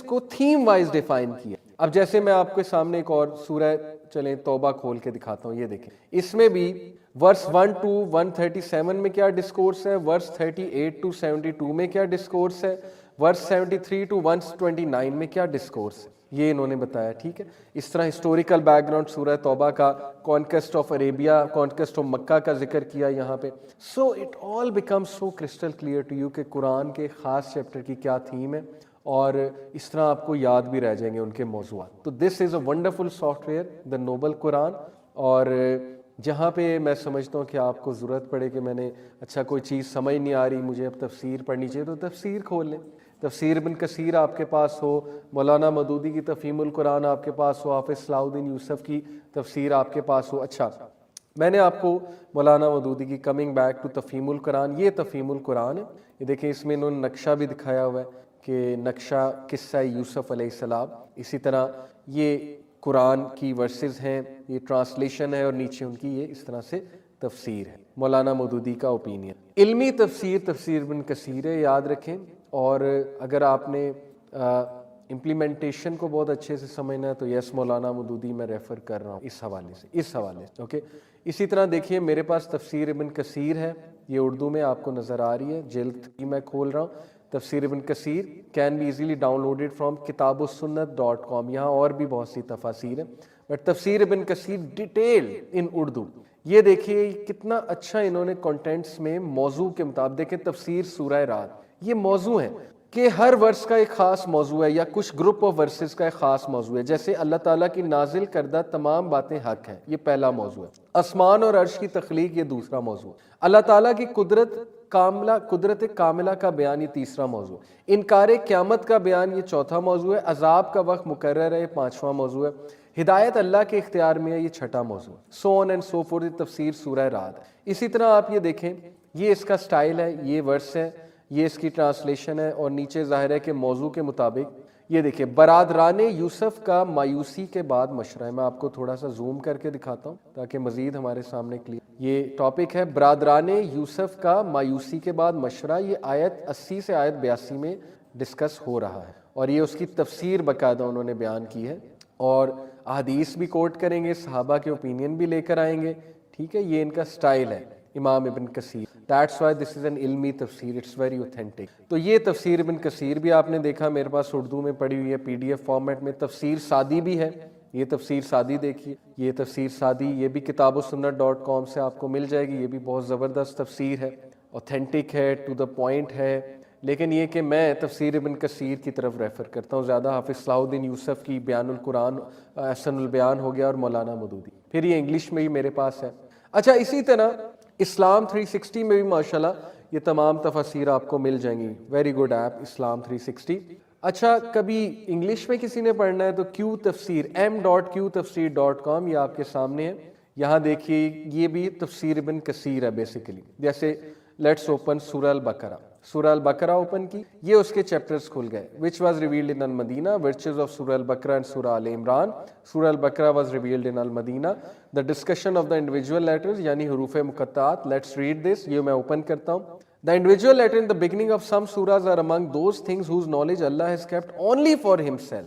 کو تھیم وائز ڈیفائن کیا. اب جیسے میں آپ کے سامنے ایک اور سورہ چلیں توبہ کھول کے دکھاتا ہوں, یہ دیکھیں اس میں بھی ورس 1 to 137 میں کیا ڈسکورس ہے, ورس 38 to 72 میں کیا ڈسکورس ہے, ورس 73 to 129 میں کیا ڈسکورس ہے, یہ انہوں نے بتایا. ٹھیک ہے, اس طرح ہسٹوریکل بیک گراؤنڈ سورہ توبہ کا, conquest of Arabia, conquest of Mecca کا ذکر کیا یہاں پہ. So it all become so crystal clear to you کہ قرآن کے خاص چیپٹر کی کیا تھیم ہے, اور اس طرح آپ کو یاد بھی رہ جائیں گے ان کے موضوعات. تو this is a wonderful software, the noble Quran. اور جہاں پہ میں سمجھتا ہوں کہ آپ کو ضرورت پڑے کہ میں نے اچھا کوئی چیز سمجھ نہیں آ رہی, مجھے اب تفسیر پڑھنی چاہیے, تو تفسیر کھول لیں. تفسیر ابن کثیر آپ کے پاس ہو, مولانا مودودی کی تفہیم القرآن آپ کے پاس ہو, حافظ صلاح الدین یوسف کی تفسیر آپ کے پاس ہو. اچھا, میں نے آپ کو مولانا مودودی کی کمنگ بیک ٹو تفہیم القرآن, یہ تفہیم القرآن ہے, یہ دیکھیں اس میں انہوں نے نقشہ بھی دکھایا ہوا ہے کہ نقشہ قصہ یوسف علیہ السلام. اسی طرح یہ قرآن کی ورسز ہیں, یہ ٹرانسلیشن ہے, اور نیچے ان کی یہ اس طرح سے تفسیر ہے. مولانا مودودی کا اوپینین, علمی تفسیر تفسیر ابن کثیر ہے, یاد رکھیں. اور اگر آپ نے امپلیمنٹیشن کو بہت اچھے سے سمجھنا ہے تو یس مولانا مودودی میں ریفر کر رہا ہوں اس حوالے سے. اوکے, اسی طرح دیکھیے میرے پاس تفسیر ابن کثیر ہے, یہ اردو میں آپ کو نظر آ رہی ہے, جلد 3 میں کھول رہا ہوں. تفسیر ابن Kathir can be easily downloaded from kitabussunnat.com. یہاں اور بھی بہت سی تفاسیر ہیں, بٹ تفسیر ابن کثیر ڈیٹیل ان اردو. یہ دیکھیے کتنا اچھا انہوں نے کنٹینٹس میں موضوع کے مطابق, دیکھیں تفسیر سورہ رات, یہ موضوع ہے کہ ہر ورس کا ایک خاص موضوع ہے, یا کچھ گروپ آف ورسز کا ایک خاص موضوع ہے. جیسے اللہ تعالیٰ کی نازل کردہ تمام باتیں حق ہیں, یہ پہلا موضوع ہے. آسمان اور عرش کی تخلیق, یہ دوسرا موضوع. اللہ تعالیٰ کی قدرت کاملہ کا بیان, یہ تیسرا موضوع. انکار قیامت کا بیان, یہ چوتھا موضوع ہے. عذاب کا وقت مقرر ہے, یہ 5واں موضوع ہے. ہدایت اللہ کے اختیار میں ہے, یہ 6واں موضوع. سو آن اینڈ سو فورتھ, تفسیر سورہ رات. اسی طرح آپ یہ دیکھیں, یہ اس کا سٹائل ہے, یہ ورس ہے, یہ اس کی ٹرانسلیشن ہے, اور نیچے ظاہر ہے کہ موضوع کے مطابق یہ دیکھیں برادران یوسف کا مایوسی کے بعد مشورہ ہے. میں آپ کو تھوڑا سا زوم کر کے دکھاتا ہوں تاکہ مزید ہمارے سامنے کلیئر. یہ ٹاپک ہے برادران یوسف کا مایوسی کے بعد مشورہ, یہ آیت 80 سے آیت 82 میں ڈسکس ہو رہا ہے, اور یہ اس کی تفسیر باقاعدہ انہوں نے بیان کی ہے, اور احادیث بھی کوٹ کریں گے, صحابہ کے اوپینین بھی لے کر آئیں گے. ٹھیک ہے, یہ ان کا سٹائل ہے امام ابن کثیر. That's why this is an علمی تفسیر, it's very authentic. تو یہ تفسیر ابن کثیر بھی آپ نے دیکھا میرے پاس اردو میں پڑھی ہوئی ہے, PDF فارمیٹ میں. تفسیر سعدی بھی ہے, یہ تفسیر سعدی دیکھیے, یہ تفسیر سعدی, یہ بھی kitabussunnat.com سے آپ کو مل جائے گی. یہ بھی بہت زبردست تفسیر ہے, اوتھینٹک ہے, ٹو دا پوائنٹ ہے. لیکن یہ کہ میں تفسیر ابن کثیر کی طرف ریفر کرتا ہوں زیادہ. حافظ صلاح الدین یوسف کی بیان القرآن, احسن البیان ہو گیا, اور مولانا مودودی, پھر یہ انگلش میں ہی میرے پاس ہے. اچھا, اسی طرح اسلام 360 میں بھی ماشاءاللہ یہ تمام تفاسیر آپ کو مل جائیں گی. ویری گڈ ایپ اسلام 360. اچھا, کبھی انگلش میں کسی نے پڑھنا ہے تو کیو تفسیر m.qtafsir.com, یہ آپ کے سامنے ہے. یہاں دیکھیے یہ بھی تفسیر ابن کثیر ہے بیسیکلی. جیسے لیٹس اوپن سورہ البقرہ, سورہ البقرہ اوپن کی, یہ اس کے چیپٹرز کھل گئے. which was revealed in al-Madina, virtues of Surah al-Baqarah and Surah al-Imran. Surah al-Baqarah was revealed in al-Madina. The discussion of the individual letters, یعنی حروف مقطعات. Let's read this. یہ میں اوپن کرتا ہوں. The individual letter in the beginning of some surahs are among those things whose knowledge Allah has kept only for himself.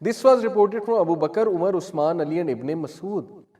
This was reported from Abu Bakr, Umar, Usman, Ali and Ibn Mas'ud.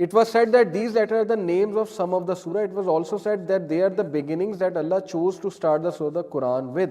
It was said that these letters are the names of some of the surah. It was also said that they are the beginnings that Allah chose to start the surah Quran with.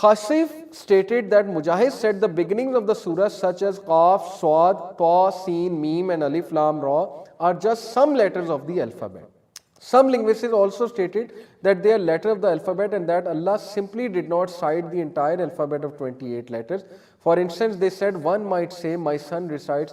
Khasif stated that Mujahid said the beginnings of the surah such as Qaf, Swad, Ta, Sin, Mim and Alif, Lam, Ra are just some letters of the alphabet. Some linguists also stated that they are letters of the alphabet and that Allah simply did not cite the entire alphabet of 28 letters. For instance, they said one might say my son recites.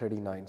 39.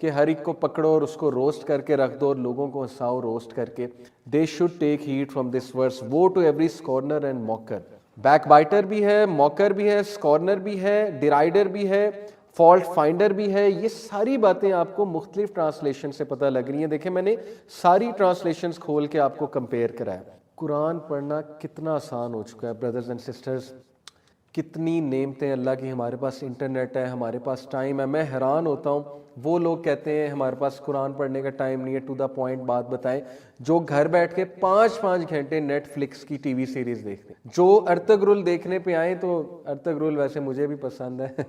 کہ ہر ایک کو پکڑو اور اس کو roast کر کے رکھ دو اور لوگوں کو ہنساؤ روسٹ کر کے. They should take heed from this verse. Woe to every scorner and mocker. Backbiter بھی ہے, موکر بھی ہے, اسکارنر بھی ہے, ڈیرائڈر بھی ہے, فالٹ فائنڈر بھی ہے. یہ ساری باتیں آپ کو مختلف ٹرانسلیشن سے پتہ لگ رہی ہیں. دیکھیں میں نے ساری ٹرانسلیشنز کھول کے آپ کو کمپیئر کرایا. قرآن پڑھنا کتنا آسان ہو چکا ہے برادرز اینڈ سسٹرز. کتنی نعمتیں اللہ کی. ہمارے پاس انٹرنیٹ ہے, ہمارے پاس ٹائم ہے. میں حیران ہوتا ہوں وہ لوگ کہتے ہیں ہمارے پاس قرآن پڑھنے کا ٹائم نہیں ہے. ٹو دا پوائنٹ بات بتائیں, جو گھر بیٹھ کے 5 گھنٹے نیٹ فلکس کی ٹی وی سیریز دیکھتے ہیں. جو ارطغرل دیکھنے پہ آئیں, تو ارطغرل ویسے مجھے بھی پسند ہے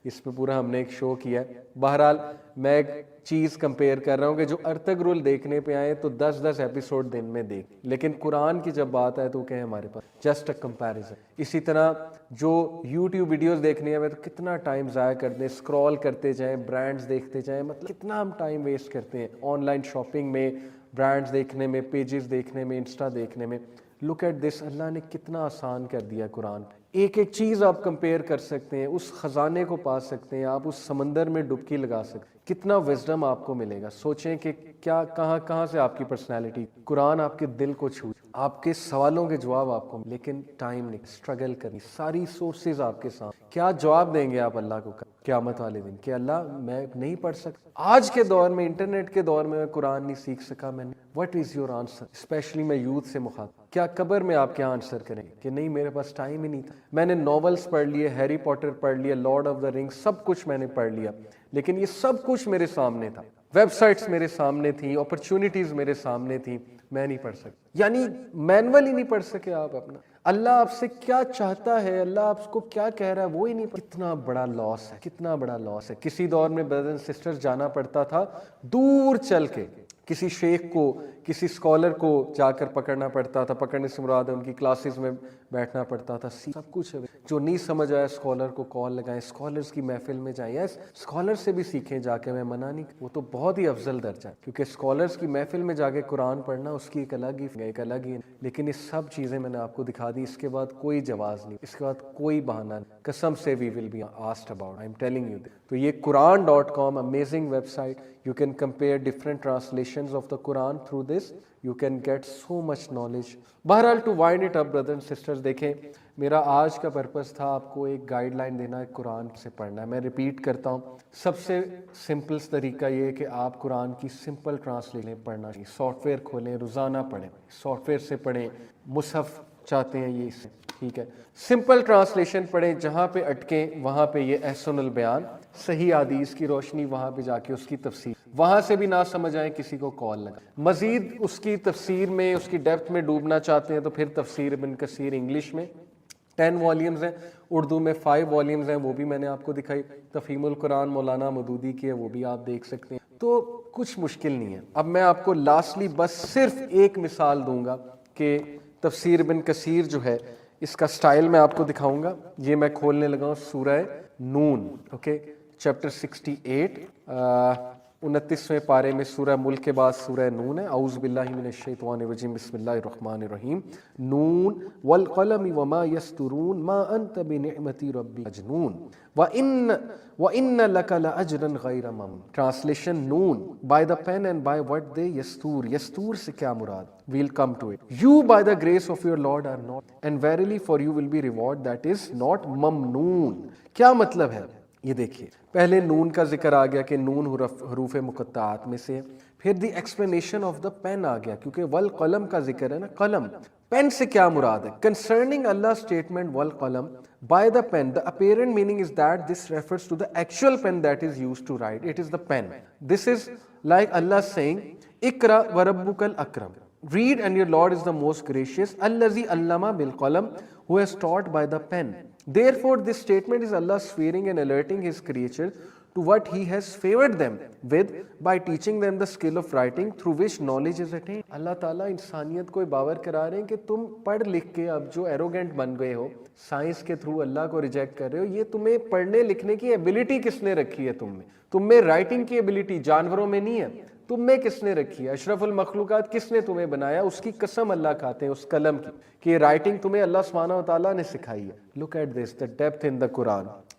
اس پہ پورا ہم نے ایک شو کیا ہے. بہرحال میں ایک چیز کمپیئر کر رہا ہوں کہ جو ارطغرل دیکھنے پہ آئے تو 10 ایپیسوڈ دن میں دیکھ, لیکن قرآن کی جب بات آئے تو کہیں ہمارے پاس جسٹ اے کمپیریزن. اسی طرح جو یوٹیوب ویڈیوز دیکھنی ہے تو کتنا ٹائم ضائع کرتے ہیں, اسکرول کرتے جائیں, برانڈز دیکھتے جائیں, مطلب کتنا ہم ٹائم ویسٹ کرتے ہیں آن لائن شاپنگ میں, برانڈز دیکھنے میں, پیجز دیکھنے میں, انسٹا دیکھنے میں. لک ایٹ دس, اللہ نے کتنا آسان کر دیا قرآن. ایک ایک چیز آپ کمپیئر کر سکتے ہیں, اس خزانے کو پا سکتے ہیں, آپ اس سمندر میں ڈبکی لگا سکتے ہیں. کتنا وزڈم آپ کو ملے گا. سوچیں کہ کیا کہاں سے آپ کی پرسنالٹی, قرآن آپ کے دل کو چھو, آپ کے سوالوں کے جواب آپ کو, لیکن ٹائم نہیں, اسٹرگل کرنی, ساری سورسز آپ کے ساتھ. کیا جواب دیں گے آپ اللہ کو قیامت والے دن کہ اللہ میں نہیں پڑھ سکتا, آج کے دور میں, انٹرنیٹ کے دور میں قرآن نہیں سیکھ سکا میں نے. What is your answer? Especially میں یوتھ سے مخاطب. کیا قبر میں آپ کیا آنسر کریں گے کہ نہیں میرے پاس ٹائم ہی نہیں تھا. میں نے ناولز پڑھ لیے, ہیری پاٹر پڑھ لیا, لارڈ آف دا رنگز, سب کچھ میں نے پڑھ لیا, لیکن یہ سب کچھ میرے سامنے تھا. ویب سائٹس میرے سامنے تھیں, اپرچونٹیز میرے سامنے تھیں, میں نہیں پڑھ سکتا. یعنی مینول ہی نہیں پڑھ سکے آپ اپنا. اللہ آپ سے کیا چاہتا ہے, اللہ آپ کو کیا کہہ رہا ہے وہ ہی نہیں پڑھ. کتنا بڑا لاس ہے, کتنا بڑا لاس ہے. کسی دور میں برادرز اینڈ سسٹرز جانا پڑتا تھا دور چل کے, کسی شیخ کو, کسی اسکالر کو جا کر پکڑنا پڑتا تھا. پکڑنے سے مراد ہے ان کی کلاسز میں بیٹھنا پڑتا تھا. سب کچھ ہے. جو نہیں سمجھ آیا اسکالر کو کال لگائیں, اسکالرز کی محفل میں جائیں. یس, اسکالر سے بھی سیکھیں جا کے, میں منع نہیں, وہ تو بہت ہی افضل درجہ ہے, کیونکہ اسکالرز کی محفل میں جا کے قرآن پڑھنا اس کی ایک الگ ہی. لیکن یہ سب چیزیں میں نے آپ کو دکھا دی. اس کے بعد کوئی جواز نہیں, اس کے بعد کوئی بہانہ نہیں. قسم سے we will be asked about, I am telling you. تو یہ Quran.com, amazing website. You can compare different translations of the Quran through this. You can get so much knowledge. بہرحال to wind it up brothers and sisters, دیکھیں میرا آج کا purpose تھا آپ کو ایک گائیڈ لائن دینا ہے, قرآن سے پڑھنا ہے. میں ریپیٹ کرتا ہوں, سب سے سمپل طریقہ یہ ہے کہ آپ قرآن کی سمپل ٹرانسلیشن پڑھنا چاہیے. سافٹ ویئر کھولیں, روزانہ پڑھیں, سافٹ ویئر سے پڑھیں. مصحف چاہتے ہیں یہ اس سے, ٹھیک ہے, سمپل ٹرانسلیشن پڑھیں. جہاں پہ اٹکیں وہاں پہ یہ احسن البیان, صحیح حدیث کی روشنی, وہاں پہ جا کے اس کی تفسیر. وہاں سے بھی نہ سمجھ آئے کسی کو کال لگا. مزید اس کی تفسیر میں, اس کی ڈیپتھ میں ڈوبنا چاہتے ہیں تو پھر تفسیر ابن کثیر انگلش میں 10 والیومز ہیں, اردو میں 5 والیومز ہیں, وہ بھی میں نے آپ کو دکھائی. تفہیم القرآن مولانا مودودی کی ہے, وہ بھی آپ دیکھ سکتے ہیں. تو کچھ مشکل نہیں ہے. اب میں آپ کو لاسٹلی بس صرف ایک مثال دوں گا کہ تفسیر ابن کثیر جو ہے اس کا سٹائل میں آپ کو دکھاؤں گا. یہ میں کھولنے لگا ہوں سورہ نون, اوکے, چیپٹر 68, 29ویں پارے میں سورہ ملک کے بعد سورہ نون ہے. اعوذ باللہ من الشیطان الرجیم, بسم اللہ الرحمن الرحیم. نون والقلم وما یسطرون ما انت بنعمت ربک مجنون وَإِنَّ لَكَ لَأَجْرًا غَيْرَ مَمْنُونٍ. ٹرانسلیشن نون, by the pen and by what they یستور. یستور سے کیا مراد, we'll come to it. You by the grace of your Lord are not, and verily for you will be reward that is not ممنون. کیا مطلب ہے یہ دیکھیے. پہلے نون کا ذکر آ گیا کہ نون حروف مقطعات میں سے, پھر the explanation of the pen آ گیا کیونکہ والقلم کا ذکر ہے نا, قلم. پین سے کیا مراد ہے, concerning Allah's statement والقلم by the pen, the apparent meaning is that this refers to the actual pen that is used to write. It is the pen. This is like Allah saying Ikra wa rabbukal akram, read and your Lord is the most gracious. Allazi allama bil qalam, who has taught by the pen. Therefore this statement is Allah swearing and alerting his creatures to what he has favored them with by teaching them the skill of writing through which knowledge is attained. اللہ تعالیٰ انسانیت کو باور کرا رہے ہیں کہ تم پڑھ لکھ کے اب جو ایروگنٹ بن گئے ہو, سائنس کے تھرو اللہ کو ریجیکٹ کر رہے ہو, یہ تمہیں پڑھنے لکھنے کی ایبلٹی کس نے رکھی ہے تم میں رائٹنگ کی ایبلٹی جانوروں میں نہیں ہے, تم میں کس نے رکھی ہے؟ اشرف المخلوقات کس نے تمہیں بنایا؟ اس کی قسم اللہ کھاتے ہیں اس قلم کی کہ یہ رائٹنگ تمہیں اللہ سبحانہ و تعالیٰ نے سکھائی ہے. Look at this, the depth in the Quran.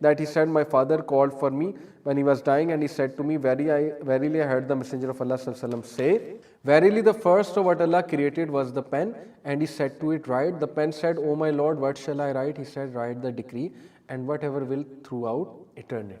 that he said, my father called for me when he was dying, and he said to me, verily I heard the messenger of Allah sallallahu alaihi wasallam say, verily the first of what Allah created was the pen, and he said to it, write. The pen said, O my Lord, what shall I write? He said, write the decree and whatever will throughout eternity.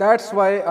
That's why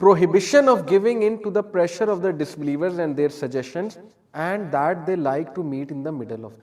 prohibition of giving in to the pressure of the disbelievers and their suggestions and that they like to meet in the middle of।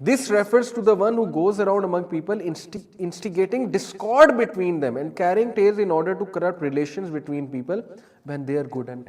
This refers to the one who goes around among people instigating discord between them and carrying tales in order to corrupt relations between people when they are good and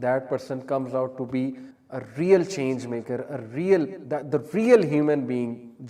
that person comes out to be a real change maker, the real human being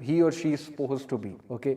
he or she is supposed to be. Okay,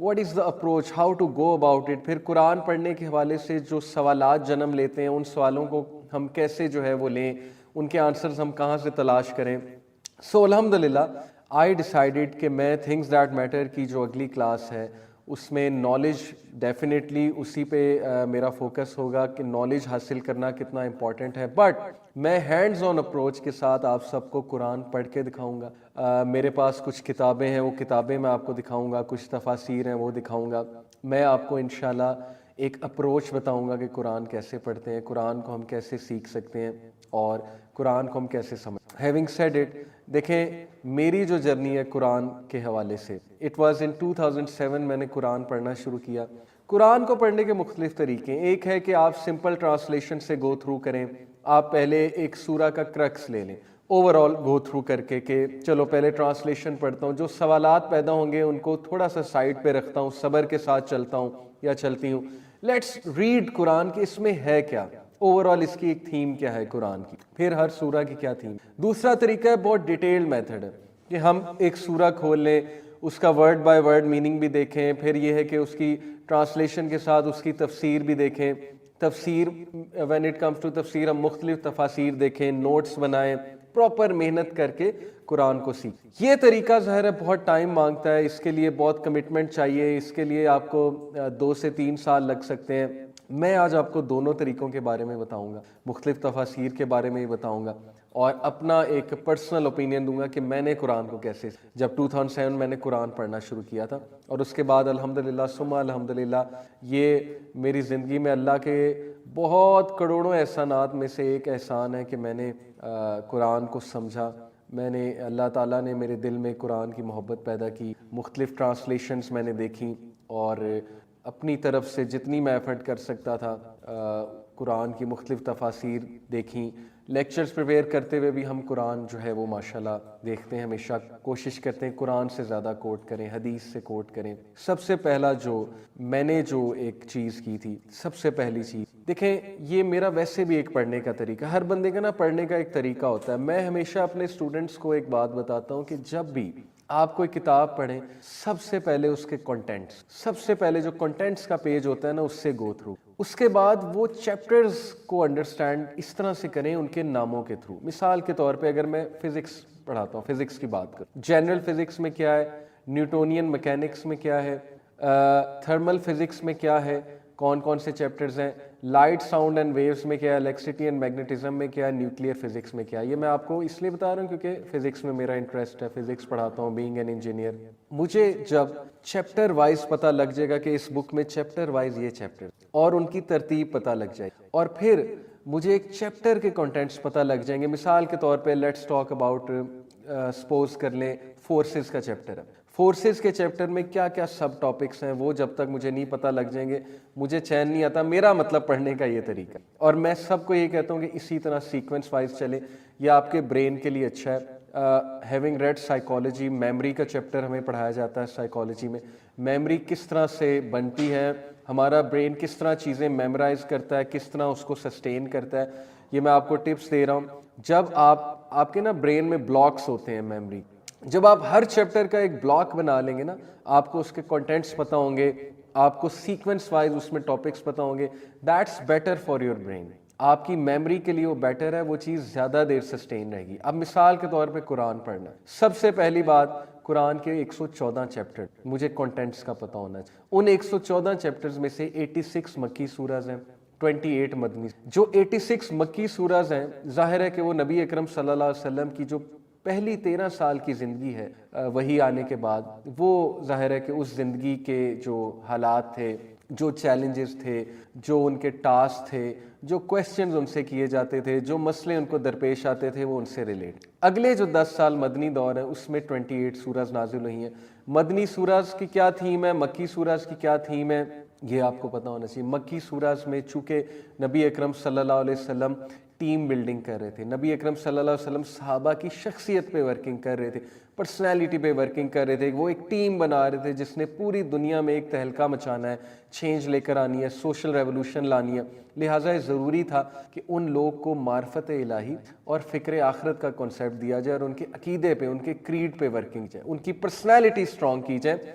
what is the approach, how to go about it. پھر قرآن پڑھنے کے حوالے سے جو سوالات جنم لیتے ہیں ان سوالوں کو ہم کیسے جو ہے وہ لیں, ان کے آنسرز ہم کہاں سے تلاش کریں. سو الحمدللہ آئی ڈیسائیڈڈ کہ میں تھنگز دیٹ میٹر کی جو اگلی کلاس ہے اس میں نالج ڈیفینیٹلی اسی پہ میرا فوکس ہوگا کہ نالج حاصل کرنا کتنا امپورٹنٹ ہے, بٹ میں ہینڈز آن اپروچ کے ساتھ آپ سب کو قرآن پڑھ کے دکھاؤں گا. میرے پاس کچھ کتابیں ہیں, وہ کتابیں میں آپ کو دکھاؤں گا, کچھ تفاسیر ہیں وہ دکھاؤں گا. میں آپ کو انشاءاللہ ایک اپروچ بتاؤں گا کہ قرآن کیسے پڑھتے ہیں, قرآن کو ہم کیسے سیکھ سکتے ہیں اور قرآن کو ہم کیسے سمجھ. ہیونگ سیڈ اٹ, دیکھیں میری جو جرنی ہے قرآن کے حوالے سے, اٹ واز ان 2007 میں نے قرآن پڑھنا شروع کیا. قرآن کو پڑھنے کے مختلف طریقے ہیں. ایک ہے کہ آپ سمپل ٹرانسلیشن سے گو تھرو کریں. آپ پہلے ایک سورہ کا کرکس لے لیں, اوور آل گو تھرو کر کے کہ چلو پہلے ٹرانسلیشن پڑھتا ہوں, جو سوالات پیدا ہوں گے ان کو تھوڑا سا سائڈ پہ رکھتا ہوں, صبر کے ساتھ چلتا ہوں یا چلتی ہوں. لیٹس ریڈ قرآن کہ اس میں ہے کیا, اوور آل اس کی ایک تھیم کیا ہے قرآن کی, پھر ہر سورہ کی کیا تھیم. دوسرا طریقہ ہے بہت ڈیٹیل میتھڈ ہے کہ ہم ایک سورہ کھول لیں, اس کا ورڈ بائی ورڈ میننگ بھی دیکھیں, پھر یہ ہے کہ اس کی ٹرانسلیشن کے ساتھ اس کی تفسیر بھی دیکھیں. تفسیر وین اٹ کمز ٹو تفسیر ہم مختلف تفاسیر دیکھیں, نوٹس بنائیں, پراپر محنت کر کے قرآن کو سیکھیں. یہ طریقہ ظاہر ہے بہت ٹائم مانگتا ہے, اس کے لیے بہت کمٹمنٹ چاہیے, اس کے لیے آپ کو 2 سے 3 سال لگ سکتے ہیں. میں آج آپ کو دونوں طریقوں کے بارے میں بتاؤں گا, مختلف تفاسیر کے بارے میں ہی بتاؤں گا اور اپنا ایک پرسنل اوپینین دوں گا کہ میں نے قرآن کو کیسے, جب 2007 میں نے قرآن پڑھنا شروع کیا تھا اور اس کے بعد الحمدللہ ثم الحمدللہ یہ میری زندگی میں اللہ کے بہت کروڑوں احسانات میں سے ایک احسان ہے کہ میں نے قرآن کو سمجھا. میں نے اللہ تعالیٰ نے میرے دل میں قرآن کی محبت پیدا کی, مختلف ٹرانسلیشنز میں نے دیکھیں اور اپنی طرف سے جتنی میں ایفرٹ کر سکتا تھا قرآن کی مختلف تفاسیر دیکھیں. لیکچرز پریپیئر کرتے ہوئے بھی ہم قرآن جو ہے وہ ماشاءاللہ دیکھتے ہیں, ہمیشہ کوشش کرتے ہیں قرآن سے زیادہ کوٹ کریں, حدیث سے کوٹ کریں. سب سے پہلا جو میں نے جو ایک چیز کی تھی, سب سے پہلی چیز, دیکھیں یہ میرا ویسے بھی ایک پڑھنے کا طریقہ, ہر بندے کا نا پڑھنے کا ایک طریقہ ہوتا ہے. میں ہمیشہ اپنے اسٹوڈنٹس کو ایک بات بتاتا ہوں کہ جب بھی آپ کوئی کتاب پڑھیں سب سے پہلے اس کے کنٹینٹس, سب سے پہلے جو کنٹینٹس کا پیج ہوتا ہے نا اس سے گو تھرو, اس کے بعد وہ چیپٹرز کو انڈرسٹینڈ اس طرح سے کریں ان کے ناموں کے تھرو. مثال کے طور پہ اگر میں فزکس پڑھاتا ہوں, فزکس کی بات کروں, جنرل فزکس میں کیا ہے, نیوٹونین میکینکس میں کیا ہے, تھرمل فزکس میں کیا ہے, کون کون سے چیپٹرز ہیں, لائٹ ساؤنڈ اینڈ ویوز میں کیا ہے, الیکٹریسٹی اینڈ میگنیٹزم میں کیا ہے, نیوکلیئر فزکس میں کیا ہے. یہ میں آپ کو اس لیے بتا رہا ہوں کیونکہ فزکس میں میرا انٹرسٹ ہے, فزکس پڑھاتا ہوں بینگ این انجینئر. مجھے جب چیپٹر وائز پتہ لگ جائے گا کہ اس بک میں چیپٹر وائز یہ چیپٹر اور ان کی ترتیب پتہ لگ جائے گی, اور پھر مجھے ایک چیپٹر کے کنٹینٹس پتہ لگ جائیں گے. مثال کے طور پہ لیٹس ٹاک اباؤٹ, سپوز کر لیں فورسز کا چیپٹر ہے, فورسز کے چیپٹر میں کیا کیا سب ٹاپکس ہیں وہ جب تک مجھے نہیں پتہ لگ جائیں گے مجھے چین نہیں آتا. میرا مطلب پڑھنے کا یہ طریقہ, اور میں سب کو یہ کہتا ہوں کہ اسی طرح سیکوینس وائز چلے, یہ آپ کے برین کے لیے اچھا ہے. ہیونگ ریڈ سائیکالوجی, میموری کا چیپٹر ہمیں پڑھایا جاتا ہے سائیکالوجی میں, میموری کس طرح سے بنتی ہے, ہمارا برین کس طرح چیزیں میمورائز کرتا ہے, کس طرح اس کو سسٹین کرتا ہے, یہ میں آپ کو ٹپس دے رہا ہوں. جب آپ کے نا برین میں بلاکس ہوتے ہیں میموری, جب آپ ہر چیپٹر کا ایک بلاک بنا لیں گے نا, آپ کو اس کے کنٹینٹس پتہ ہوں گے, آپ کو سیکوینس وائز اس میں ٹاپکس پتہ ہوں گے, that's better for your brain. آپ کی میموری کے لیے وہ بیٹر ہے, وہ چیز زیادہ دیر سسٹین رہے گی. اب مثال کے طور پہ قرآن پڑھنا, سب سے پہلی بات قرآن کے 114 چیپٹر مجھے کنٹینٹس کا پتہ ہونا چاہیے. ان 114 چیپٹرز میں سے 86 مکی سورز ہیں, 28 مدنی. جو 86 مکی سورز ہیں ظاہر ہے کہ وہ نبی اکرم صلی اللہ علیہ وسلم کی جو پہلی 13 سال کی زندگی ہے وہی آنے کے بعد, وہ ظاہر ہے کہ اس زندگی کے جو حالات تھے, جو چیلنجز تھے, جو ان کے ٹاسک تھے, جو کویسچنز ان سے کیے جاتے تھے, جو مسئلے ان کو درپیش آتے تھے, وہ ان سے ریلیٹ. اگلے جو 10 سال مدنی دور ہے اس میں 28 سورز نازل ہوئی ہیں. مدنی سورز کی کیا تھیم ہے, مکی سورز کی کیا تھیم ہے, یہ آپ کو پتہ ہونا چاہیے. مکی سورز میں چونکہ نبی اکرم صلی اللہ علیہ وسلم ٹیم بلڈنگ کر رہے تھے, نبی اکرم صلی اللہ علیہ وسلم صحابہ کی شخصیت پہ ورکنگ کر رہے تھے, پرسنالٹی پہ ورکنگ کر رہے تھے, وہ ایک ٹیم بنا رہے تھے جس نے پوری دنیا میں ایک تہلکہ مچانا ہے, چینج لے کر آنی ہے, سوشل ریولوشن لانی ہے. لہٰذا یہ ضروری تھا کہ ان لوگ کو معرفت الہی اور فکر آخرت کا کنسیپٹ دیا جائے اور ان کے عقیدے پہ, ان کے کریڈ پہ ورکنگ جائے, ان کی پرسنالٹی اسٹرانگ کی جائے.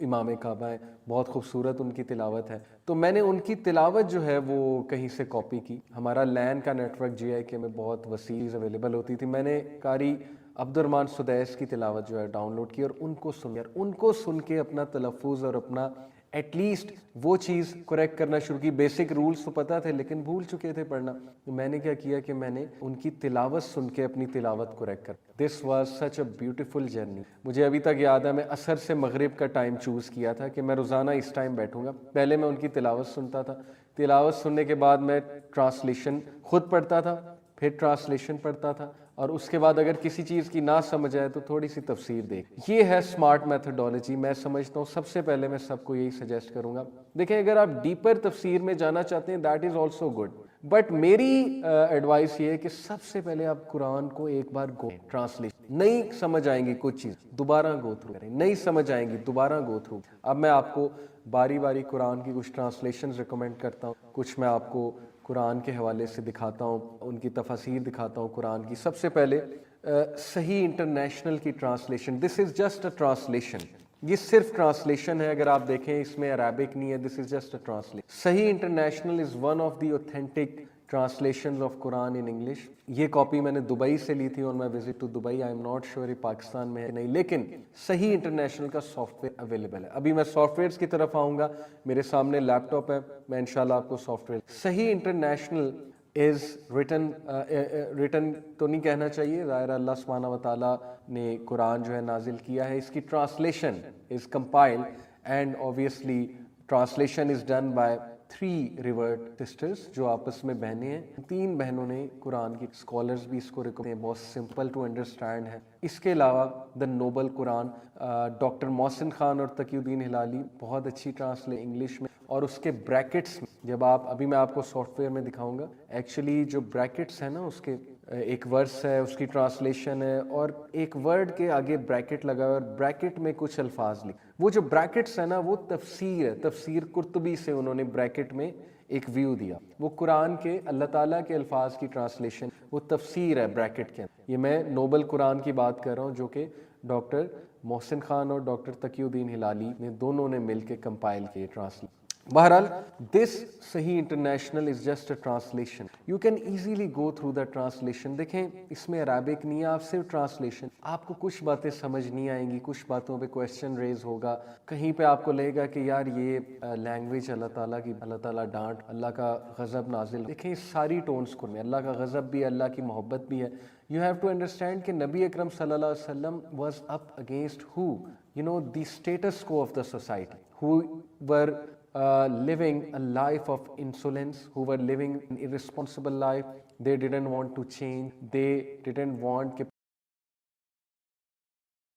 امام کعبہ ہیں, بہت خوبصورت ان کی تلاوت ہے. تو میں نے ان کی تلاوت جو ہے وہ کہیں سے کاپی کی. ہمارا لین کا نیٹ ورک جی آئی کے میں بہت وسیع اویلیبل ہوتی تھی. میں نے قاری عبد الرحمن سدیس کی تلاوت جو ہے ڈاؤن لوڈ کی اور ان کو سن کے اپنا تلفظ اور اپنا ایٹ لیسٹ وہ چیز کریکٹ کرنا شروع کی. بیسک رولز تو پتہ تھے لیکن بھول چکے تھے پڑھنا. تو میں نے کیا کیا کہ میں نے ان کی تلاوت سن کے اپنی تلاوت کریکٹ کر. This was such a beautiful journey. مجھے ابھی تک یاد ہے, میں عصر سے مغرب کا ٹائم چوز کیا تھا کہ میں روزانہ اس ٹائم بیٹھوں گا. پہلے میں ان کی تلاوت سنتا تھا, تلاوت سننے کے بعد میں ٹرانسلیشن خود پڑھتا تھا, پھر ٹرانسلیشن پڑھتا تھا, اور اس کے بعد اگر کسی چیز کی نہ سمجھ آئے تو تھوڑی سی تفسیر دیکھ. یہ ہے اسمارٹ میتھڈالوجی. میں سمجھتا ہوں سب سے پہلے میں سب کو یہی سجیسٹ کروں گا. دیکھیں اگر آپ ڈیپر تفسیر میں جانا چاہتے ہیں that is also good, but میری ایڈوائس یہ ہے کہ سب سے پہلے آپ قرآن کو ایک بار ٹرانسلیشن, نہیں سمجھ آئیں گی کچھ چیز دوبارہ گو تھرو کریں, نہیں سمجھ آئیں گی دوبارہ گو تھرو. اب میں آپ کو باری باری قرآن کی کچھ ٹرانسلیشنز ریکمینڈ کرتا ہوں, کچھ میں آپ کو قرآن کے حوالے سے دکھاتا ہوں, ان کی تفاسیر دکھاتا ہوں قرآن کی. سب سے پہلے صحیح انٹرنیشنل کی translation. This is just a translation, یہ صرف ٹرانسلیشن ہے. اگر آپ دیکھیں اس میں عربک نہیں ہے, this is just a translation. Sahih International is one of the authentic translations of Quran in English. یہ کاپی میں نے دبئی سے لی تھی اور میں visit to Dubai. I am not sure Pakistan میں ہے نہیں, لیکن صحیح انٹرنیشنل کا سافٹ ویئر اویلیبل ہے. ابھی میں سافٹ ویئرس کی طرف آؤں گا, میرے سامنے لیپ ٹاپ ہے, میں انشاءاللہ آپ کو سافٹ ویئر. صحیح انٹرنیشنل از ریٹن تو نہیں کہنا چاہیے, ظاہر اللہ سبحانہ و تعالیٰ نے قرآن جو ہے نازل کیا ہے. اس کی translation is compiled and obviously translation is done by 3 revered sisters جو آپس میں بہنیں ہیں. 3 بہنوں نے قرآن کی, اسکالرز بھی اس کو ریکمینڈ ہیں, بہت سمپل ٹو انڈرسٹینڈ ہے. اس کے علاوہ دا نوبل قرآن, ڈاکٹر محسن خان اور تقی الدین ہلالی, بہت اچھی ٹرانسلیشن انگلش میں. اور اس کے بریکٹس میں جب آپ, ابھی میں آپ کو سافٹ ویئر میں دکھاؤں گا, ایکچولی جو بریکٹس ہیں نا اس کے, ایک ورس ہے اس کی ٹرانسلیشن ہے اور ایک ورڈ کے آگے بریکٹ لگا ہے اور بریکٹ میں کچھ الفاظ لکھ. وہ جو بریکٹس ہیں نا وہ تفسیر ہے, تفسیر قرطبی سے انہوں نے بریکٹ میں ایک ویو دیا. وہ قرآن کے اللہ تعالیٰ کے الفاظ کی ٹرانسلیشن, وہ تفسیر ہے بریکٹ کے. یہ میں نوبل قرآن کی بات کر رہا ہوں جو کہ ڈاکٹر محسن خان اور ڈاکٹر تقی الدین ہلالی نے دونوں نے مل کے کمپائل کیے ٹرانسلیٹ. بہرحال دس صحیح International is just a translation. You can easily go through the translation. دیکھیں اس میں عربک نہیں ہے, آپ صرف ٹرانسلیشن. آپ کو کچھ باتیں سمجھ نہیں آئیں گی, کچھ باتوں پہ کویسچن ریز ہوگا, کہیں پہ آپ کو لگے گا کہ یار یہ لینگویج اللہ تعالیٰ کی, اللہ تعالیٰ ڈانٹ, اللہ کا غضب نازل. دیکھیں ساری ٹونس کو میں, اللہ کا غضب بھی ہے, اللہ کی محبت بھی ہے. You have to understand کہ نبی اکرم صلی اللہ علیہ وسلم was up against who? You know, the status quo of the society, who were living a life of insolence, who were living an irresponsible life. They didn't want to change. They didn't want کہ